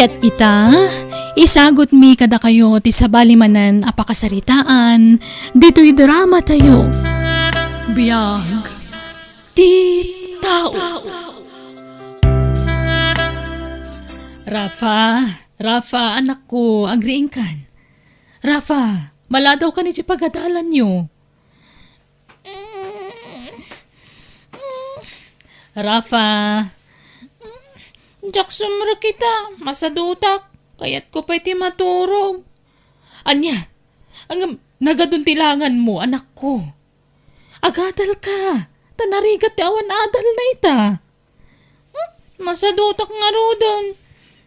Ket ita, isagot mi kada kayo ti sabalimanan apakasaritaan, dito'y drama tayo. Biyag, ti tao. Rafa, anak ko, agriing kan. Rafa, maladaw ka ni si pagadalan nyo. Rafa, Jaksumra kita, masadutak, kayat ko pa iti maturog. Anya, ang nagaduntilangan mo, anak ko. Agadal ka, tanarigat ti awan adal na ita. Masadutak nga rodon,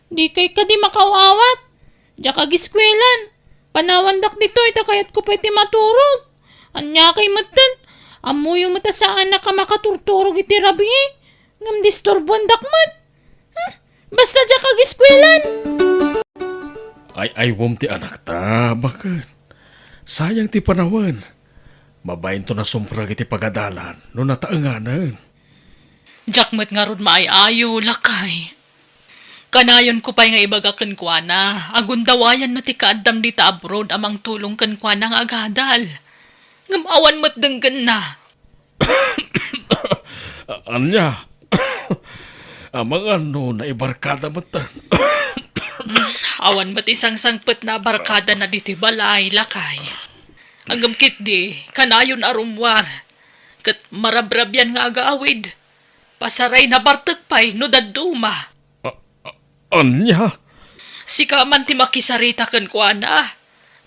di kay ka di makawawat. Diyak agiskwelan, panawandak dito ita kayat ko pa iti maturog. Anya kay matan, amo yung mata sa anak ka makaturturog iti rabi, ngam disturbuan dakmat. Basta dyan kag-iskwelan. Ay, wom ti anak ta, bakit? Sayang ti panawan. Mabayin to na sumpra iti pagadalan, no nataanganan. Jakmet nga rod maayayo, lakay. Kanayon ko pa'y nga ibagakan kwa na, agundawayan na ti kaadam di ta abroad amang tulong kan kwa na nga agadal. Ngamawan mo't denggan na. Anya, amang ano na ibarkada matan. Awan mo't isang sangpet na barkada na diti balay, lakay. Ang kit di, kanayon arumwar. Kat marabrabyan nga agaawid. Pasaray na bartagpay no daduma. Anya? Sika man ti makisarita kan kwa na.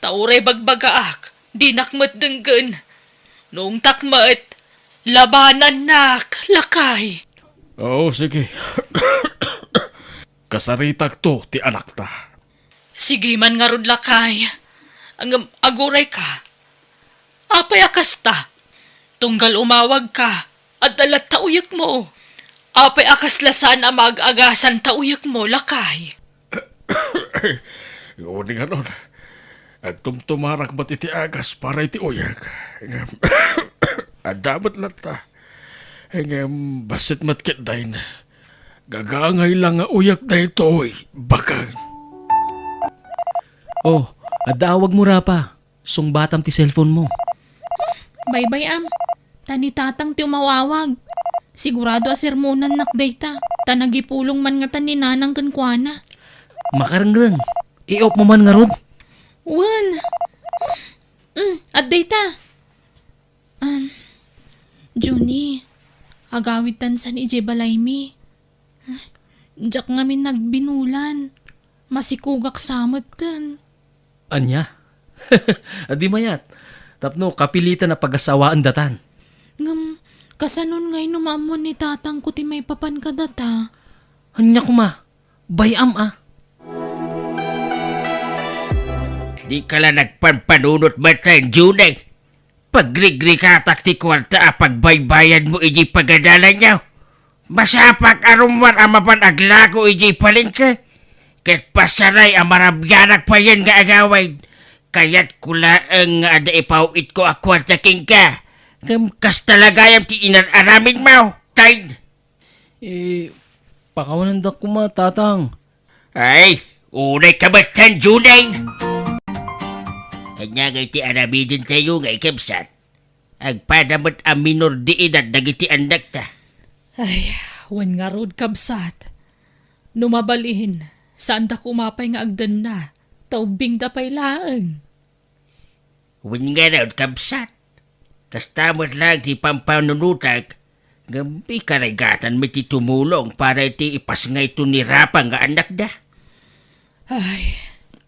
Tauray bagbagaak, di nakmat denggan. Noong takmat, labanan nak, lakay. Oo, sige. Kasaritak to, ti anak ta. Sige man nga rod lakay. Ang aguray ka. Apay akas ta. Tunggal umawag ka. At dalat tauyak mo. Apay akas lasan ang mag-agasan tauyak mo, lakay. Yun nga nun. Agtumtumarak ba't iti agas para iti uyag. Adamat lang ta. Basit matkit dahin. Gagangay lang nga uyak na ito, bakang. Oh, adawag mo Rapa. Sungbatam ti cellphone mo. Bye-bye am. Tani tatang ti umawawag. Sigurado asermonan nakday ta. Tanagipulong man nga tani nanang kankwana. Makarangrang. I-off mo man nga rod. Wan. At data. Juni, agawid tansan ije balay mi. Diyak nga min nagbinulan. Masikugak samot tan. Anya? Adi mayat. Tapno, kapilitan na pag-asawaan datan. Ngam, kasanon ngay numamon ni tatang ko ti may papan ka data. Anya kuma. Bayam ah. Di ka lang nagpanpanunot ba tayo, Junay? Pagrigri ka takti kwarta pagbaybayan mo iji pagadalan niyo. Masapak arumwan ang mapanaglago iji palingka. Ket pasaray ang marabyanak pa yan nga agaway. Kaya't kulaang nga ada ipawit ko akwarta king ka. Kas talagayam ti inaramin mo, tayo. Pakawanan da kuma, tatang. Ay, unay kabatan, Junay. Kanya nga iti aramidin tayo nga ikabsat. Agpadamot ang minor di edad nagiti anak ta. Ay, wan nga rod kabsat. Numabalihin, saan da kumapay nga agdan na. Taubing da pay laang. Wan nga raw kabsat. Kastamot lang ti pampanunutak. Gambi karagatan may ti tumulong para iti ipasngay ito ni Rapa nga anak da. Ay,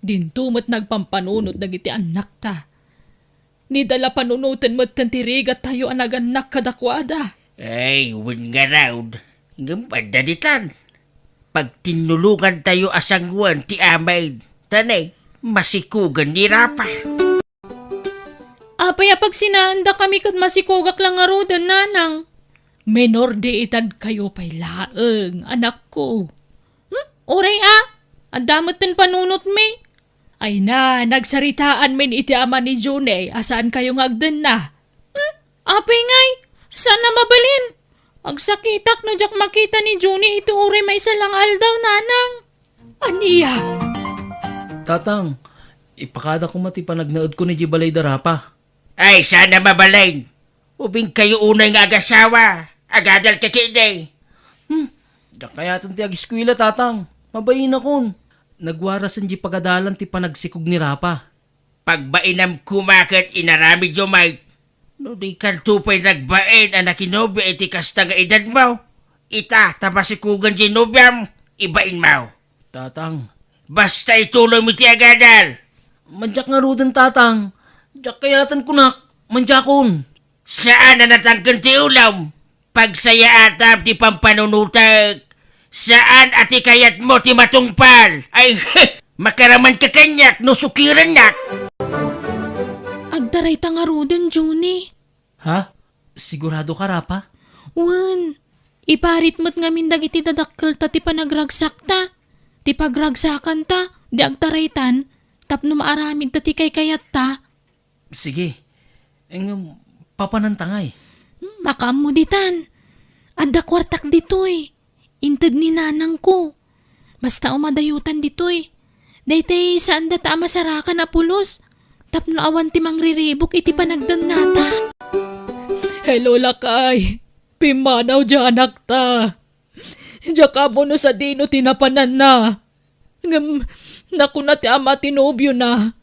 dintumot nagpampanunot dagiti anak ta. Nidala panunutan mo't kantirigat tayo anaganak kadakwada. Ay, wan nga raw. Gambanda ditan. Pag tinulungan tayo asangwan ti amay, tanay, masikugan ni Rapa. Apay pag sinaanda kami kat masikugak lang nga rodan, nanang. Menor de edad kayo pay laeng, anak ko. Oray ang damot ng panunot mi. Ay na, nagsaritaan min iti ama ni June, asaan kayo ngagdan na. Apay ngay, saan na mabalin? Agsakitak no jak makita ni June ito uri may salang aldaw, nanang. Aniya? Tatang, ipakada ko mati panagnaod ko ni Jibalay Darapa. Ay, sana mabalain. Ubing kayo unay nga agasawa. Agadal ka kini. Diyak kayatan ti agiskwila, tatang. Mabayin akon. Nagwarasan di pagadalan ti panagsikog ni Rapa. Pagbainam kumakit inarami jomay. No di kan tupay nagbain anak inobya iti kasta nga edad mo. Ita tapasikugan di nobyam. Ibain mo. Tatang, Basta ituloy mo ti agadal. manjak nga rudan, tatang. Diyak kayatan kunak. Manjakon. Saan na natangkan ti ulam? Pagsaya atam ti pampanunutag. Saan ati kayat mo ti matungpal? Ay, makaraman ka kanyak no sukiran nak. Agdaray ta nga rodan, Juni. Ha? Sigurado ka, Rapa? Wan, iparit mo't ngamin dagiti dadakkel ta ti panagragsak ta. Ti pagragsakan ta, di agtaraytan, tapno maaramid ta ti kayat ta. Sige. Papanantangay. Makamuditan. Adda kwartak ditoy. Inted ni nanang ko. Basta umadayutan ditoy. Daytay saan data masarakan na pulos. Tapno awan ti mangriribok iti panagdan nata. Hello lakay. Pimanaw anak ta. Diya mo no sa dino tinapanan na. Naku na ti ama tinobyo na.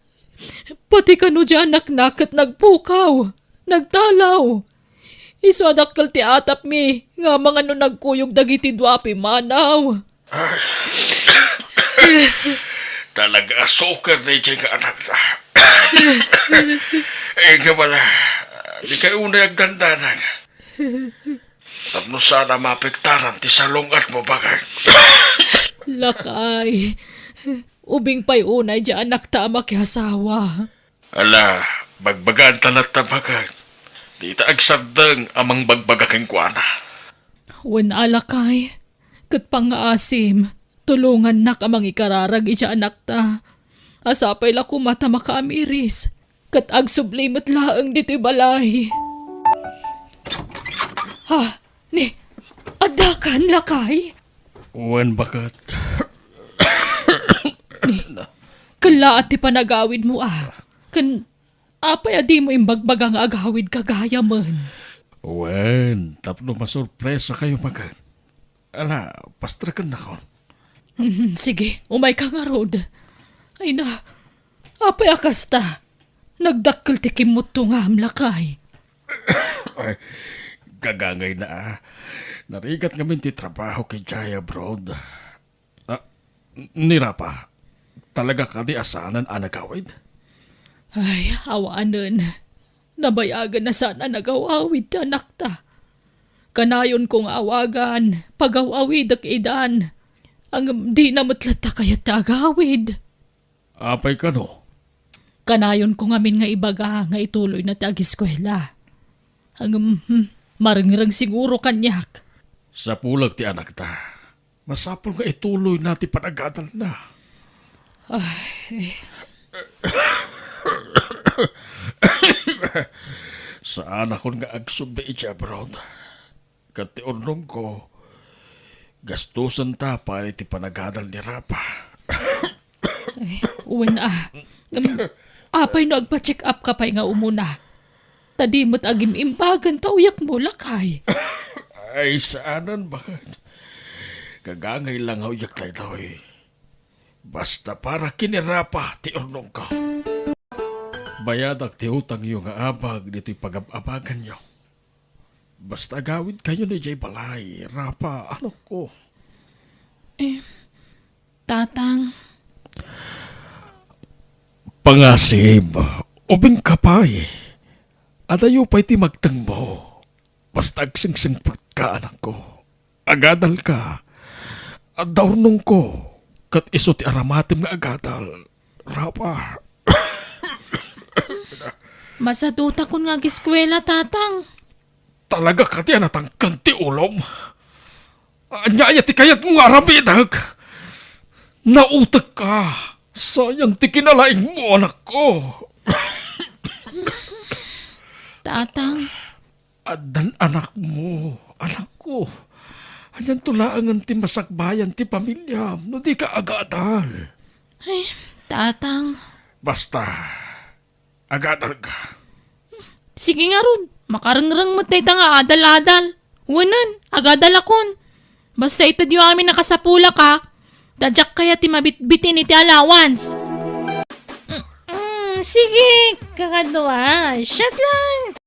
Pati ka no anak nakat nagpukaw. Nagtalaw. Isadakkel ti atap mi. Nga mga no nagkuyog dagiti dwapi manaw. Talaga soccer na iti ka anak na. Nga wala. Di kayo unay agdandanan. Tapno sana mapektaran ti salungat mo bagay. Lakay. Ubing pa'y unay di anak ta makihasawa. Ala, bagbagaan talat na bagay. Di ta agsabdang amang bagbagaking kuana. Wen alakay. Kat pangaasim. Tulungan nak amang ikararag iti anak ta. Asapay la kumata makaamiris. Kat agsublimot laeng dito'y balay. Ha? Ni, adakan lakay? Uwan bakat. Kala at ti panagawid mo apay adi mo imbagbagang agawid kagaya man. Uwan, tapno masurpresa kayo bakat. Ala, pastrakan na kon. Sige, umay ka nga rod. Ay na, apay akasta. Nagdakkel ti kimot to nga amlakay. Ay, gagangay na. Narigat kami ti trabaho kay Jaya Broad. Nirapa, talaga ka di asanan anagawid? Ay, awaanan. Nabayagan na sana nagawawid ta anak ta. Kanayon kong awagan, pagawawid ak idan. Ang di na matlata kaya tagawid. Apay ka no? Kanayon ko ngamin nga ibaga nga ituloy na tag-eskwela. Ang marangrang siguro kanyak. Sa pulag ti anak ta, masapol nga ituloy natin panagadal na. Saan ako nga agsubda iti abroad? Kati unong ko, gastusan ta para iti panagadal ni Rapa. Uwan apay no agpa-check up ka pa'y nga umuna. Tadimot agim imbagan tauyak mo lakay. Ay, saanan bakit? Kagangay lang yak tayo basta para kinirapa ti unong ko. Bayadak ti utang yung nga abag dito'y pag-abagan nyo. Basta gawid kayo ni Jay Balay, Rapa, ano ko? Tatang, Pangasib, ubing kapay. At ayo pa'y ti magtang mo. Basta agsingsingpot ka, anak ko. Agadal ka. At daunong ko. Kat iso ti aramatim nga agadal. Rapa. masaduta ko nga giskwela tatang. Talaga ka ti anatangkan ti ulom. Anyaya ti kayat mo nga ramidag. Nautag ka. Sayang ti kinalaing mo, anak ko. Tatang, Adan anak mo, anak ko. Anyan tulaangan ti masakbayan ti pamilya, no di ka agadal. Ay, tatang. Basta, agadal ka. Sige nga ron, makarangrang mo tayo nga adal-adal. Wanan, agadal akon. Basta ito diyo amin nakasapula ka, dadyak kaya ti mabitbitin iti allowance. Sige, kakadwa, shut lang.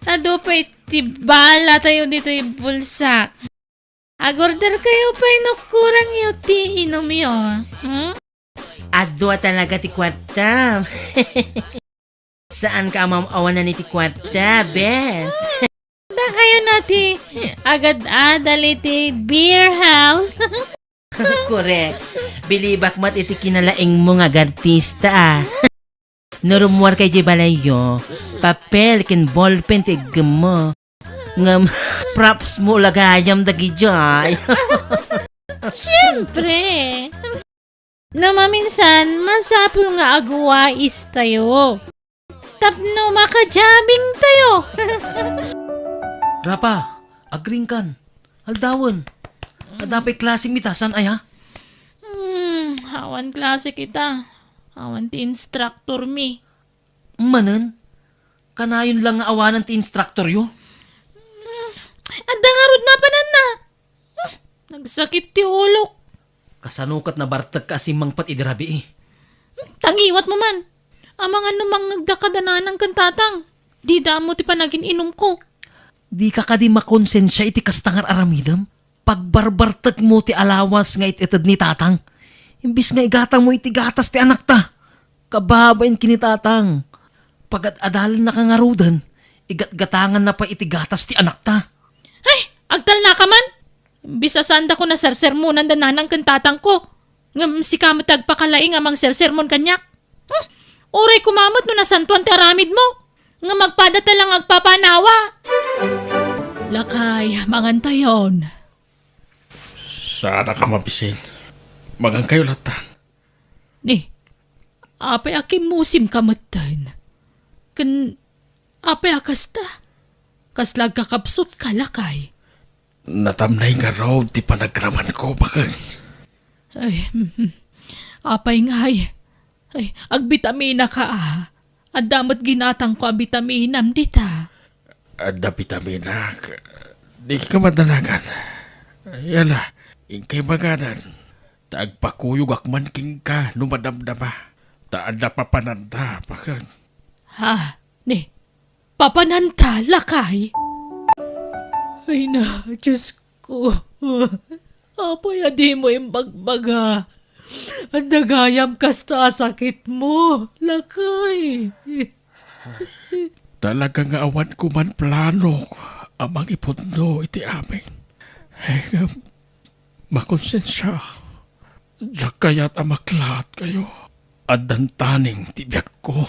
Ado pa iti bala tayo dito yung bulsa. Agorder kayo pa inukurang yung ti inom yun. Adwa talaga ti kwarta. Saan ka mamawanan ni ti kwarta, Bes? Da kayo nati, agad adal iti beer house. Correct. Bilibak mat iti kinalaing mo nga artista ah. Narumuar kay Jibalayo, papel kin ballpen ti mo. Ngam props mo lagayam dagi jay. Siyempre. Namaminsan, masapul nga agwais tayo. Tapno makajabing tayo. Rapa, agring kan. Aldawan. Adapay klaseng mitasan ay ha? Awan klase kita. Awan ti instructor mi. Manan? Kanayon lang nga awanan ti instructor yo? Anda nga rod na panan na. Nagsakit ti ulok. Kasanukat na bartag ka asimang pat idirabi eh. Tangiwat mo man. Amang ano mang nagdakadanan kan tatang. Di damo ti panagin inom ko. Di ka di makonsensya iti kastangar aramidam? Pagbarbartag mo ti alawas nga ititad ni tatang. Imbis nga igatang mo iti gatas ti anak ta. Kababain kini tatang. Pag-adalan na kangarudan, igatgatangan na pa iti gatas ti anak ta. Ay, agtal na ka man. Bisa sanda ko na sersermonan dananang kan tatang ko. Ngam si kamot tagpakalaing amang sersermon kanyak. Oray kumamot no nasantuan ti aramid mo. Nga magpadata lang agpapanawa. Lakay, mangantayon. Sana ka mabisin. Magang kayo latan. Ni, apay akim musim kamatan. Kan, apay akasta. Kaslag kakapsot ka lakay. Natamnay nga raw di panagraman ko bakang. Ay, apay ngay. Ay, agbitamina ka ah. At damot ginatang ko abitaminam dita. Ada vitamina. Di ka madalagan. Yala, ingkay maganan. Taagpakuyog akman king ka no madamdama. Taada pa pananda bakang. Ha? Ni, papananta lakay? Ay na, Diyos ko. Apay, adi mo yung bagbaga. Ang dagayam kasta sakit mo, lakay. Talaga nga awan ko man plano amang ipudno iti amin. Ay, makonsensya. Diyak kaya't amaklat kayo. At dantaning tibyak ko.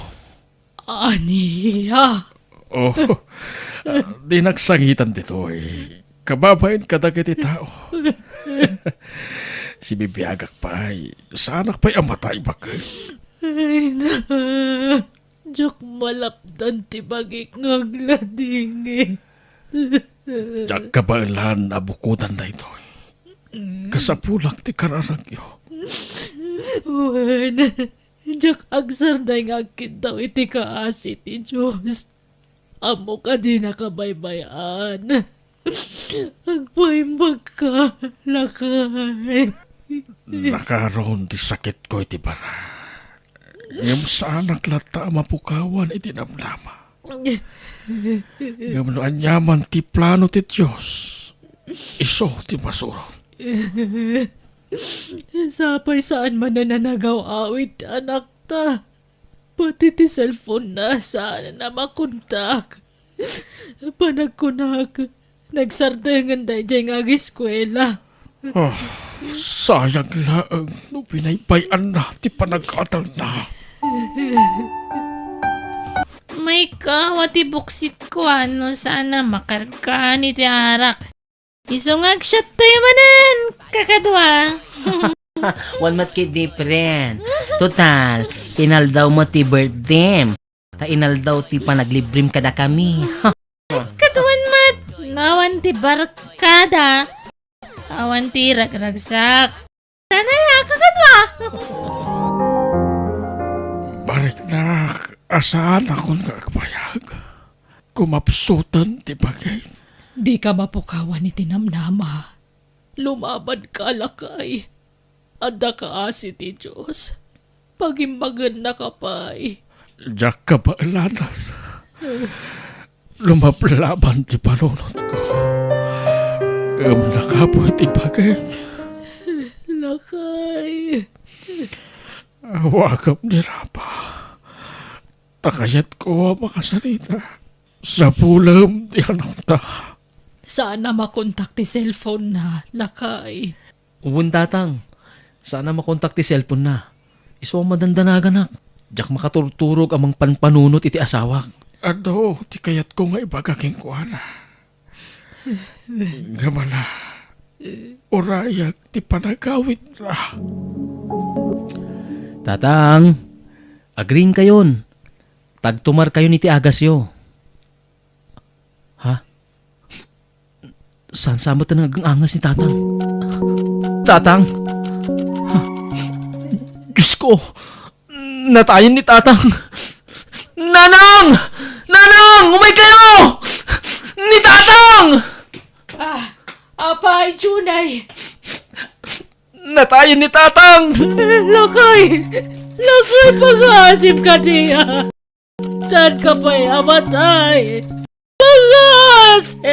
Aniya. Oh, di nagsangitan dito eh. Kababain kadagit tao. Si bibiyagak pa'y sanak pa'y amatay bakay. Ay na. Diyak malapdan ti bagik ngaglading. Diyak kabailan abukutan na ito. Kasapulak ti kararagyo. Wan. Diyak agsar na ngagkit daw iti kaasi ti Diyos. Amo ka di nakabaybayan. Agpaimbag ka, lakay. Nakaroon ti sakit ko iti bara. Ngam saan naglata mapukawan iti namnama. Ngam no anyaman ti plano ti Diyos. Iso ti masuro. Sapay saan man na nanagaw awit anak ta. Pati ti cellphone na saan na makontak. Panagkunag, nagsardengan da dyan nga eskwela. Oh, sayang laang no pinaybayan na ti panag-atal na. May kawati buksit ko ano sana makarka ni ti arak. Isungag shot tayo manan, kakadwa. One mat kit different. Total, inaldaw mo ti birthday. Ta inaldaw ti panaglibrim kada kami. Katuan mat, nawan ti barkada. Awan ti ragragsak. Nanay, kakan ba? Balik na, asaan akong kakbayag. Kumapsutan ti bagay. Di ka mapukawan ni tinamnama. Lumaban ka lakay. Adda ka asi ti Diyos. Pagimbagan na ka pa'y. Diyak ka ba ilanan? Lumablaban ti panunod ko. Nakapoy ti bagay. Lakay. Awagam ni Rapa. Takayat ko makasalita. Sa pulam ti anak ta. Sana makontak ti cellphone na, lakay. Uwan tatang, sana makontak ti cellphone na. Iso madandanagan nak. Diyak makaturturog amang panpanunot iti asawak. Ano, ti kayat ko nga ibagaking kuana. Gamala, orayag ti panagawit na. Tatang, agreeing kayon. Tagtumar kayo ni ti Agasyo. Ha? Saan sa mo talagang angas ni Tatang? Tatang! Ha? Diyos ko! Natayin ni Tatang! Nanang! Nanang! Umay kayo! Ni Tatang! Apay, Junay! Natayin ni Tatang! Lakay! Lakay, pag-aasip ka niya! Saan ka pa'y amatay? Pag-aasip!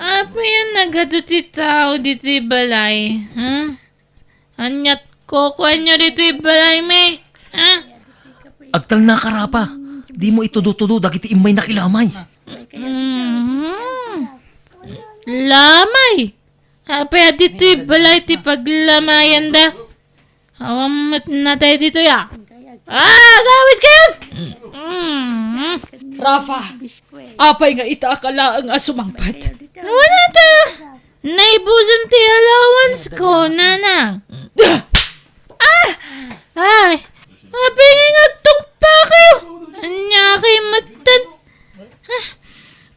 Apa yan nagaduti tao dito balay? Ha? Anyat ko nyo dito balay, me? Ha? Agtal na karapa. Di mo itudo-tudo dagiti imay na kilamay. Lamay! Apa dito balay ti paglamayan da? Awamat na tayo dito ya. Gawit kayo! Rafa, apay nga itakala ang asumangpat. Wala ta! Naibusan ti allowance ko, nanang. Ay! Apay nga nagtungpa kayo! Anya kay matan.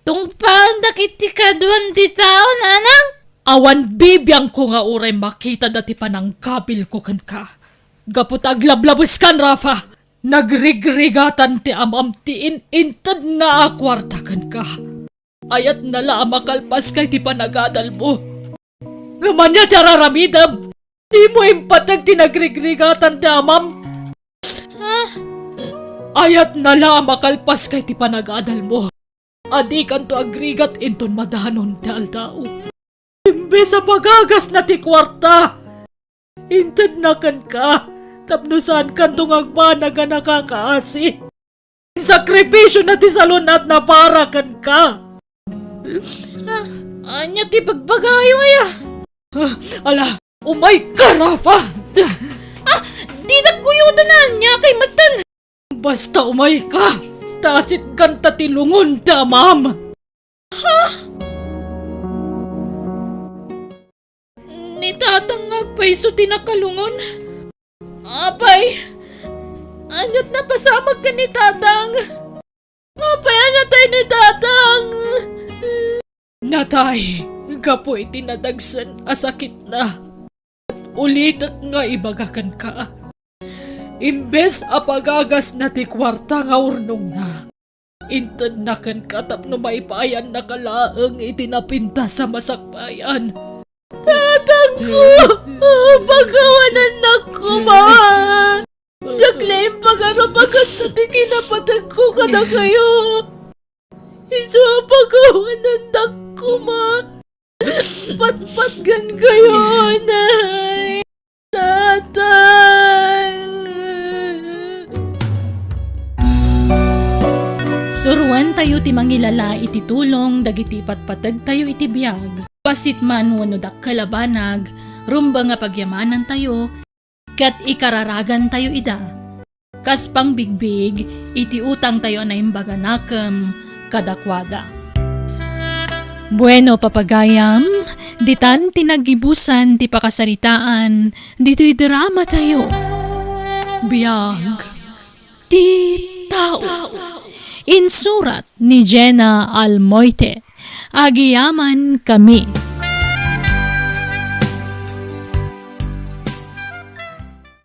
Tungpaan dakit ti kaduan di tao, nanang. Awan bibiyang ko nga uray makita dati pa ng kabil ko kan ka. Gapot aglablabas kan, Rafa. Nagrigregatan ti amam ti inintad na akwartakan ka. Ayat nala makalpas kay ti panagadal mo. Naman niya ti araramidam. Di mo impatag ti nagrigregatan ti amam. Ayat nala makalpas kay ti panagadal mo. Adi kan to agrigat inton madanon ti aldao. Imbes sa pagagas na ti kwarta. Intad na kan ka. Tapnusan kan tong agmana nga nakakaasi. Sakripisyo na ti salunat na para kan ka. Anya ti pagbagayo ya. Ala, umay ka, Rafa. Di nagkuyutan na niya kay matan. Basta umay ka. Tasit kanta ti lungon ta, ma'am. Ni tatang agpaiso ti nakalungon. Apay, anyot na pasamag ka ni tatang. Apay, anatay ni tatang. Natay, kapo iti nadagsan asakit na. At ulitat nga ibagakan ka. Imbes apagagas na ti kwarta nga urnong na. Intad na kan katap no maipayan na kalaang itinapinta sa masakbayan. Tatang ko! Pagawanan na ko, ma! Jaglaim pagano pagkasto ti kinapatag ko ka na kayo! Iso pagawanan na ko, ma! Patpatgan kayo, nay! Tatang! Suruan tayo ti mangilala iti tulong, dagiti patpatag tayo iti biyag. Pasit man wano dak kalabanag, rumba nga pagyamanan tayo, kat ikararagan tayo ida. Kas pang bigbig, iti utang tayo na imbaganakam kadakwada. Bueno papagayam, ditan tinagibusan ti pakasaritaan, dito'y drama tayo. Biyag, ti tao. Insurat ni Jenna Almoite. Agiyaman kami.